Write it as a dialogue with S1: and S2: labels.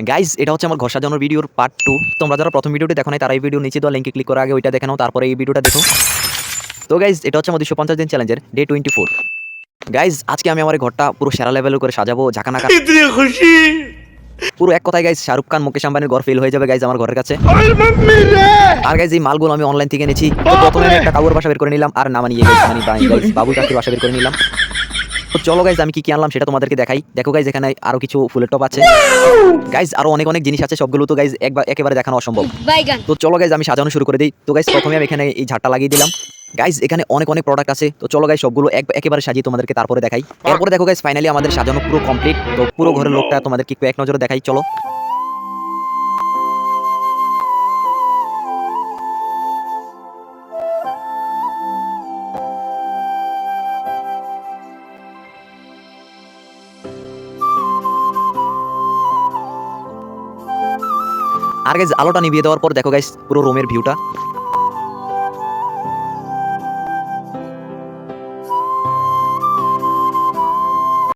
S1: Guys এটা হচ্ছে আমার ঘর সাজানোর ভিডিওর পার্ট 2। তোমরা যারা প্রথম ভিডিওটি দেখো নাই তারা এই ভিডিও নিচে দেওয়া লিঙ্কে ক্লিক করে আগে ওইটা দেখে নাও, তারপরে এই ভিডিওটা দেখো। তো গাইজ এটা হচ্ছে আমাদের 250 দিন চ্যালেঞ্জের ডে 24। গাইজ আজকে আমি আমার এই ঘরটা পুরো সেরা লেভেলের করে সাজাবো, ঝাঁকানাকা পুরো। এক কথায় গাইজ শাহরুখ খান মুকেশ আম্বানির ঘর ফেল হয়ে যাবে গাইজ আমার ঘরের কাছে। আর গাইজ এই মালগুলো আমি অনলাইন থেকে এনেছি। তো প্রথমে আমি একটা কাউর বাসা বের করে নিলাম, আর নামা নিয়ে গাইজ মানে বাবু কাকির বাসা বের করে নিলাম। তো চলো গাইজ আমি কি কি আনলাম সেটা তোমাদেরকে দেখাই। দেখো গাইজ এখানে আরো কিছু ফুলের টপ আছে গাইজ, আরো অনেক অনেক জিনিস আছে, সবগুলো তো গাইজ একেবারে দেখানো অসম্ভব। তো চলো গাইজ আমি সাজানো শুরু করে দিই। তো গাইজ প্রথমে আমি এখানে এই ঝাড়টা লাগিয়ে দিলাম। গাইজ এখানে অনেক অনেক প্রোডাক্ট আছে, তো চলো গাইজ সবগুলো একেবারে সাজিয়ে তোমাদেরকে তারপরে দেখাই। এরপরে দেখো গাইজ ফাইনালি আমাদের সাজানো পুরো কমপ্লিট। তো পুরো ঘরের লোকটা তোমাদেরকে একটু এক নজরে দেখাই, চলো। আর গাইজ আলোটা নিভিয়ে দেওয়ার পর দেখো গাইজ পুরো রুমের ভিউটা।